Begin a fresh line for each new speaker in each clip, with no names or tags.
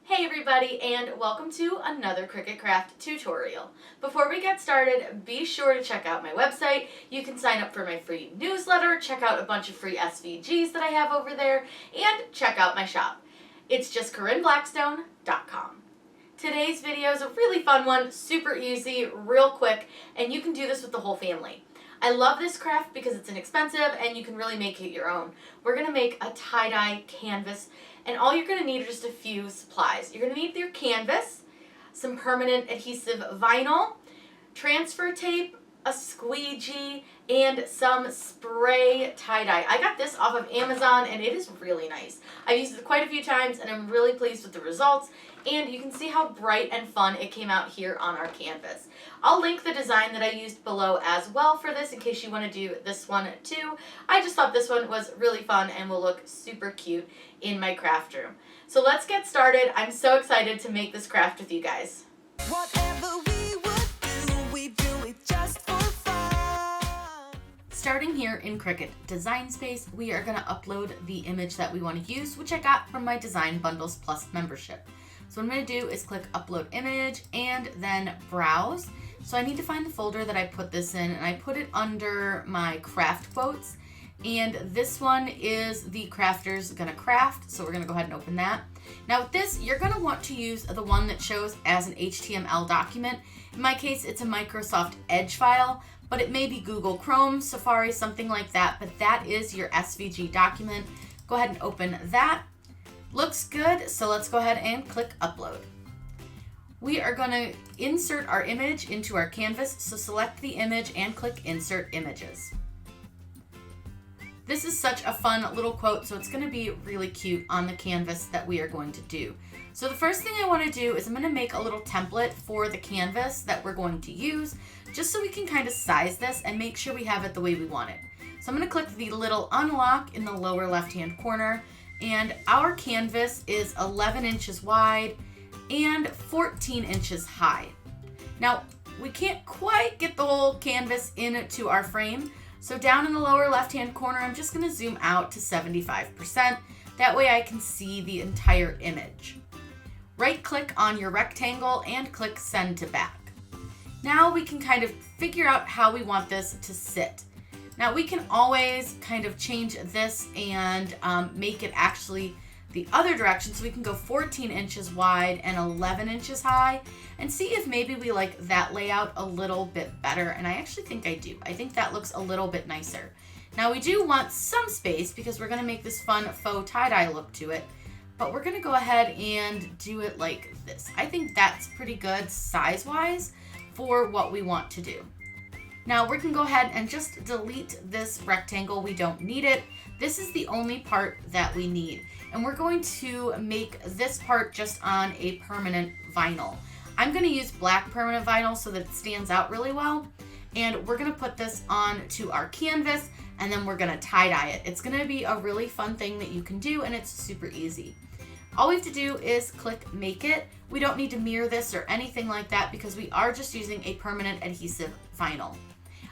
Hey everybody, and welcome to another Cricut Craft tutorial. Before we get started, be sure to check out my website. You can sign up for my free newsletter, check out a bunch of free SVGs that I have over there, and check out my shop. It's just CorinneBlackstone.com. Today's video is a really fun one, super easy, real quick, and you can do this with the whole family. I love this craft because it's inexpensive and you can really make it your own. We're going to make a tie-dye canvas, and all you're going to need are just a few supplies. You're going to need your canvas, some permanent adhesive vinyl, transfer tape, a squeegee, and some spray tie-dye. I got this off of Amazon and it is really nice. I've used it quite a few times and I'm really pleased with the results, and you can see how bright and fun it came out here on our canvas. I'll link the design that I used below as well for this in case you want to do this one too. I just thought this one was really fun and will look super cute in my craft room. So let's get started. I'm so excited to make this craft with you guys.
Whatever we would do, we do it just for fun.
Starting here in Cricut Design Space, we are going to upload the image that we want to use, which I got from my Design Bundles Plus membership. So what I'm going to do is click Upload Image and then Browse. So I need to find the folder that I put this in, and I put it under my craft quotes. And this one is the Crafter's Gonna Craft, so we're going to go ahead and open that. Now with this, you're going to want to use the one that shows as an HTML document. In my case, it's a Microsoft Edge file, but it may be Google Chrome, Safari, something like that, but that is your SVG document. Go ahead and open that. Looks good, so let's go ahead and click Upload. We are going to insert our image into our canvas, so select the image and click Insert Images. This is such a fun little quote, so it's going to be really cute on the canvas that we are going to do. So the first thing I want to do is I'm going to make a little template for the canvas that we're going to use, just so we can kind of size this and make sure we have it the way we want it. So I'm going to click the little unlock in the lower left-hand corner, and our canvas is 11 inches wide and 14 inches high. Now, we can't quite get the whole canvas into our frame, so down in the lower left-hand corner, I'm just going to zoom out to 75%. That way I can see the entire image. Right-click on your rectangle and click Send to Back. Now we can kind of figure out how we want this to sit. Now we can always kind of change this and make it actually the other direction, so we can go 14 inches wide and 11 inches high and see if maybe we like that layout a little bit better, and I actually think I do. I think that looks a little bit nicer. Now we do want some space because we're going to make this fun faux tie-dye look to it, but we're going to go ahead and do it like this. I think that's pretty good size-wise for what we want to do. Now we can go ahead and just delete this rectangle. We don't need it. This is the only part that we need. And we're going to make this part just on a permanent vinyl. I'm going to use black permanent vinyl so that it stands out really well. And we're going to put this onto our canvas, and then we're going to tie-dye it. It's going to be a really fun thing that you can do, and it's super easy. All we have to do is click Make It. We don't need to mirror this or anything like that because we are just using a permanent adhesive vinyl.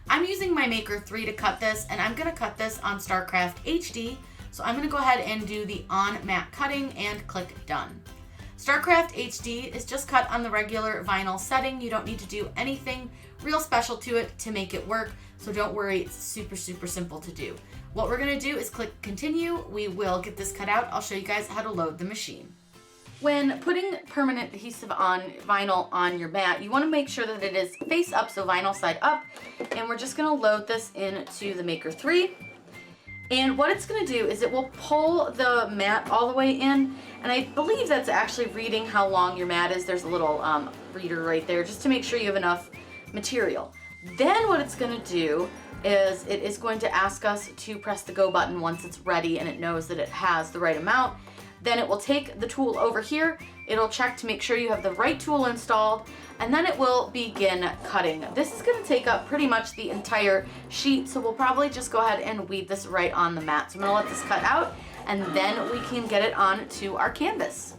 I'm using my Maker 3 to cut this, and I'm going to cut this on StarCraft HD. So I'm going to go ahead and do the on matte cutting and click Done. StarCraft HD is just cut on the regular vinyl setting. You don't need to do anything real special to it to make it work, so don't worry, it's super simple to do. What we're going to do is click Continue. We will get this cut out. I'll show you guys how to load the machine. When putting permanent adhesive on vinyl on your mat, you want to make sure that it is face up, so vinyl side up, and we're just going to load this into the Maker 3. And what it's going to do is it will pull the mat all the way in, and I believe that's actually reading how long your mat is. There's a little reader right there just to make sure you have enough material. Then what it's going to do is it is going to ask us to press the go button once it's ready and it knows that it has the right amount. Then it will take the tool over here, it'll check to make sure you have the right tool installed, and then it will begin cutting. This is going to take up pretty much the entire sheet, so we'll probably just go ahead and weave this right on the mat. So I'm going to let this cut out, and then we can get it onto our canvas.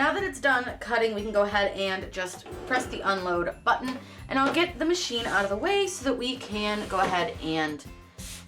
now that it's done cutting, we can go ahead and just press the unload button, and I'll get the machine out of the way so that we can go ahead and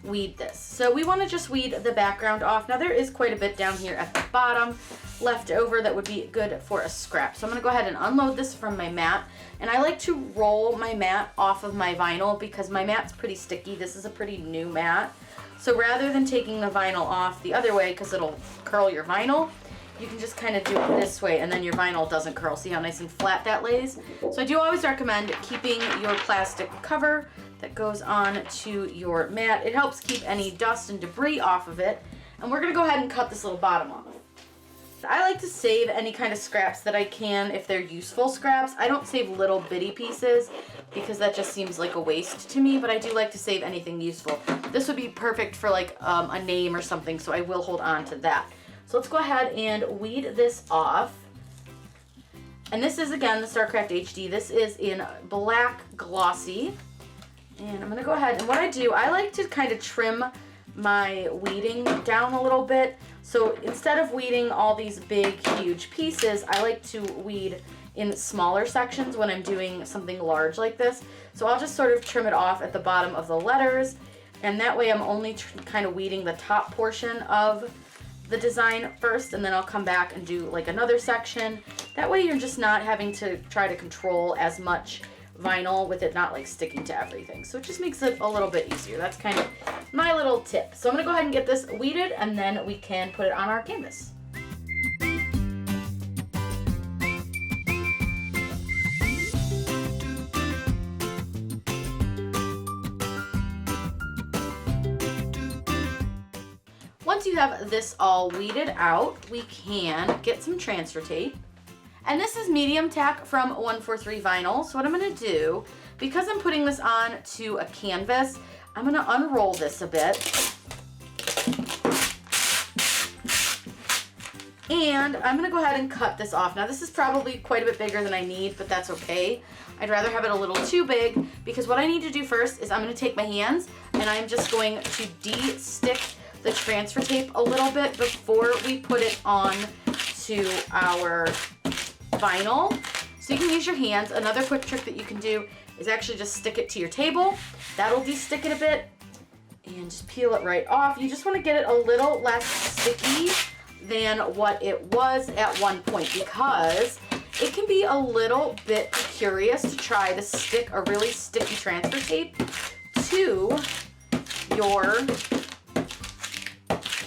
weed this. So we want to just weed the background off. Now there is quite a bit down here at the bottom left over that would be good for a scrap. So I'm going to go ahead and unload this from my mat. And I like to roll my mat off of my vinyl because my mat's pretty sticky. This is a pretty new mat. So rather than taking the vinyl off the other way because it'll curl your vinyl, you can just kind of do it this way and then your vinyl doesn't curl. See how nice and flat that lays? So I do always recommend keeping your plastic cover that goes on to your mat. It helps keep any dust and debris off of it. And we're gonna go ahead and cut this little bottom off. I like to save any kind of scraps that I can if they're useful scraps. I don't save little bitty pieces because that just seems like a waste to me, but I do like to save anything useful. This would be perfect for like a name or something, so I will hold on to that. So let's go ahead and weed this off. And this is, again, the StarCraft HD. This is in black glossy. And I'm gonna go ahead, and what I do, I like to kind of trim my weeding down a little bit. So instead of weeding all these big, huge pieces, I like to weed in smaller sections when I'm doing something large like this. So I'll just sort of trim it off at the bottom of the letters, and that way I'm only kind of weeding the top portion of the design first, and then I'll come back and do like another section. That way you're just not having to try to control as much vinyl with it not like sticking to everything. So it just makes it a little bit easier. That's kind of my little tip. So I'm gonna go ahead and get this weeded, and then we can put it on our canvas. Once you have this all weeded out, we can get some transfer tape. And this is medium tack from 143 Vinyl. So what I'm gonna do, because I'm putting this on to a canvas, I'm gonna unroll this a bit. And I'm gonna go ahead and cut this off. Now this is probably quite a bit bigger than I need, but that's okay. I'd rather have it a little too big, because what I need to do first is I'm gonna take my hands and I'm just going to de-stick the transfer tape a little bit before we put it on to our vinyl. So you can use your hands. Another quick trick that you can do is actually just stick it to your table. That'll de-stick it a bit, and just peel it right off. You just want to get it a little less sticky than what it was at one point, because it can be a little bit curious to try to stick a really sticky transfer tape to your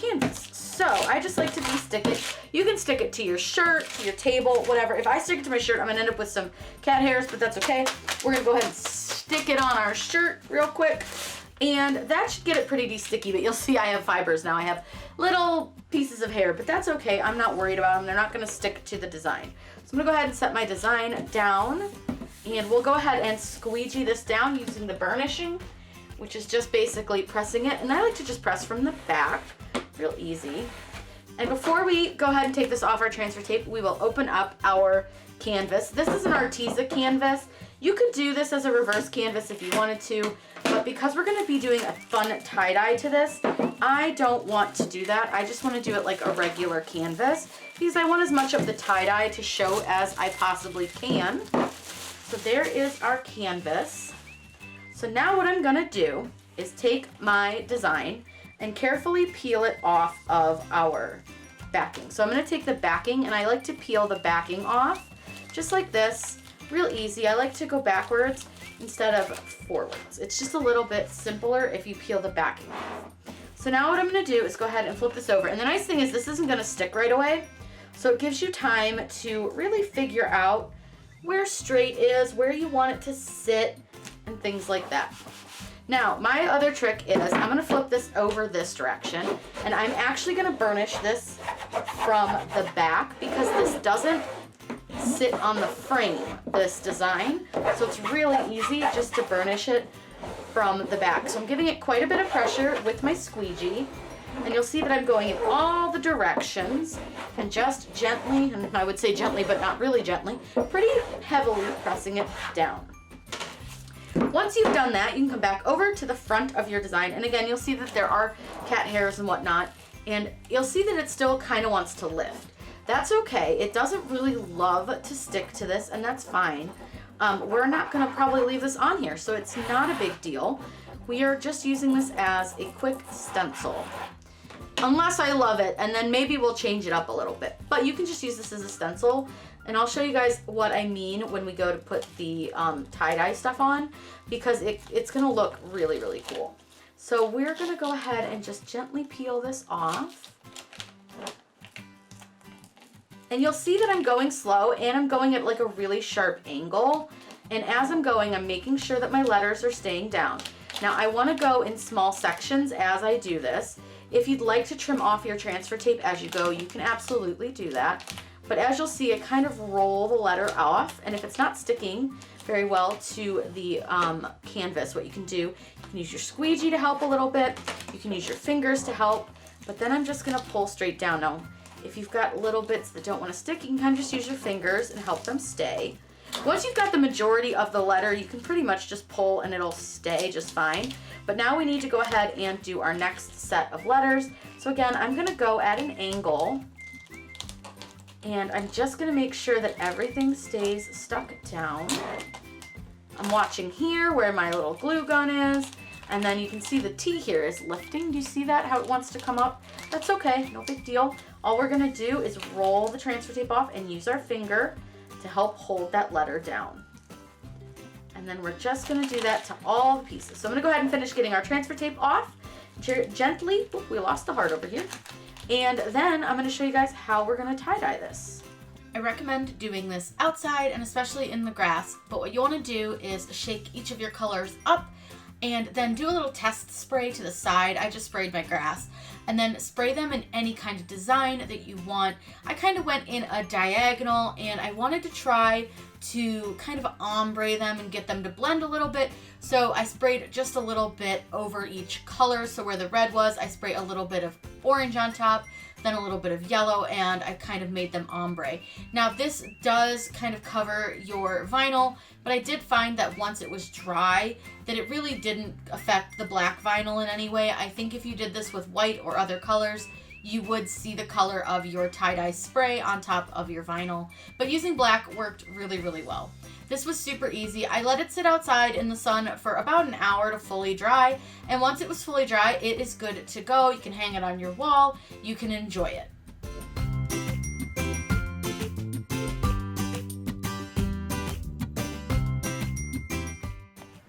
canvas. So I just like to de-stick it. You can stick it to your shirt, to your table, whatever. If I stick it to my shirt, I'm gonna end up with some cat hairs, but that's okay. We're gonna go ahead and stick it on our shirt real quick. And that should get it pretty de-sticky, but you'll see I have fibers now. I have little pieces of hair, but that's okay. I'm not worried about them. They're not gonna stick to the design. So I'm gonna go ahead and set my design down, and we'll go ahead and squeegee this down using the burnishing, which is just basically pressing it. And I like to just press from the back, real easy. And before we go ahead and take this off our transfer tape, we will open up our canvas. This is an Arteza canvas. You could do this as a reverse canvas if you wanted to, but because we're gonna be doing a fun tie-dye to this, I don't want to do that. I just wanna do it like a regular canvas because I want as much of the tie-dye to show as I possibly can. So there is our canvas. So now what I'm gonna do is take my design and carefully peel it off of our backing. So I'm gonna take the backing, and I like to peel the backing off just like this, real easy. I like to go backwards instead of forwards. It's just a little bit simpler if you peel the backing off. So now what I'm gonna do is go ahead and flip this over. And the nice thing is this isn't gonna stick right away, so it gives you time to really figure out where straight is, where you want it to sit, and things like that. Now, my other trick is I'm gonna flip this over this direction, and I'm actually gonna burnish this from the back because this doesn't sit on the frame, this design. So it's really easy just to burnish it from the back. So I'm giving it quite a bit of pressure with my squeegee, and you'll see that I'm going in all the directions and just gently, and I would say gently, but not really gently, pretty heavily pressing it down. Once you've done that, you can come back over to the front of your design, and again, you'll see that there are cat hairs and whatnot, and you'll see that it still kind of wants to lift. That's okay. It doesn't really love to stick to this, and that's fine. We're not gonna probably leave this on here, so it's not a big deal. We are just using this as a quick stencil. Unless I love it, and then maybe we'll change it up a little bit. But you can just use this as a stencil, and I'll show you guys what I mean when we go to put the tie-dye stuff on, because it's gonna look really, really cool. So we're gonna go ahead and just gently peel this off. And you'll see that I'm going slow, and I'm going at like a really sharp angle. And as I'm going, I'm making sure that my letters are staying down. Now I wanna go in small sections as I do this. If you'd like to trim off your transfer tape as you go, you can absolutely do that. But as you'll see, I kind of roll the letter off, and if it's not sticking very well to the canvas, what you can do, you can use your squeegee to help a little bit, you can use your fingers to help, but then I'm just gonna pull straight down. Now, if you've got little bits that don't wanna stick, you can kind of just use your fingers and help them stay. Once you've got the majority of the letter, you can pretty much just pull and it'll stay just fine. But now we need to go ahead and do our next set of letters. So again, I'm gonna go at an angle, and I'm just gonna make sure that everything stays stuck down. I'm watching here where my little glue gun is, and then you can see the T here is lifting. Do you see that, how it wants to come up? That's okay, no big deal. All we're gonna do is roll the transfer tape off and use our finger to help hold that letter down. And then we're just gonna do that to all the pieces. So I'm gonna go ahead and finish getting our transfer tape off gently. Oop, we lost the heart over here. And then I'm gonna show you guys how we're gonna tie-dye this. I recommend doing this outside and especially in the grass, but what you wanna do is shake each of your colors up and then do a little test spray to the side. I just sprayed my grass, and then spray them in any kind of design that you want. I kind of went in a diagonal, and I wanted to try to kind of ombre them and get them to blend a little bit. So I sprayed just a little bit over each color. So where the red was, I sprayed a little bit of orange on top, then a little bit of yellow, and I kind of made them ombre. Now this does kind of cover your vinyl, but I did find that once it was dry, that it really didn't affect the black vinyl in any way. I think if you did this with white or other colors, you would see the color of your tie-dye spray on top of your vinyl. But using black worked really, really well. This was super easy. I let it sit outside in the sun for about an hour to fully dry. And once it was fully dry, it is good to go. You can hang it on your wall. You can enjoy it.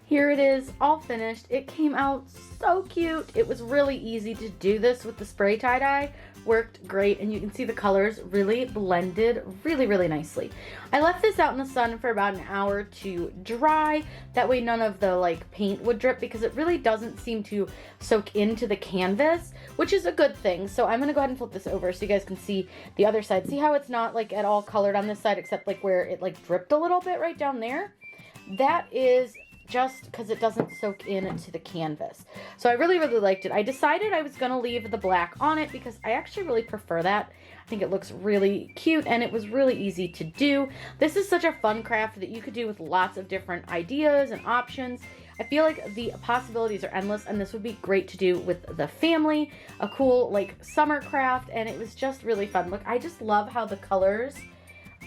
Here it is, all finished. It came out so cute. It was really easy to do this with the spray tie-dye. Worked great, and you can see the colors really blended really, really nicely. I left this out in the sun for about an hour to dry. That way none of the paint would drip, because it really doesn't seem to soak into the canvas, which is a good thing. So I'm gonna go ahead and flip this over so you guys can see the other side. See how it's not at all colored on this side, except where it dripped a little bit right down there? That is just because it doesn't soak into the canvas. So I really, really liked it. I decided I was going to leave the black on it because I actually really prefer that. I think it looks really cute, and it was really easy to do. This is such a fun craft that you could do with lots of different ideas and options. I feel like the possibilities are endless, and this would be great to do with the family, a cool summer craft, and it was just really fun. Look, I just love how the colors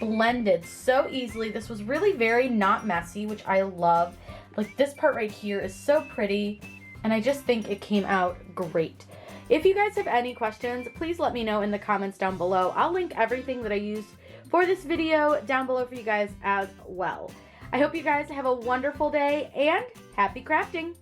blended so easily. This was really very not messy, which I love. This part right here is so pretty, and I just think it came out great. If you guys have any questions, please let me know in the comments down below. I'll link everything that I used for this video down below for you guys as well. I hope you guys have a wonderful day, and happy crafting!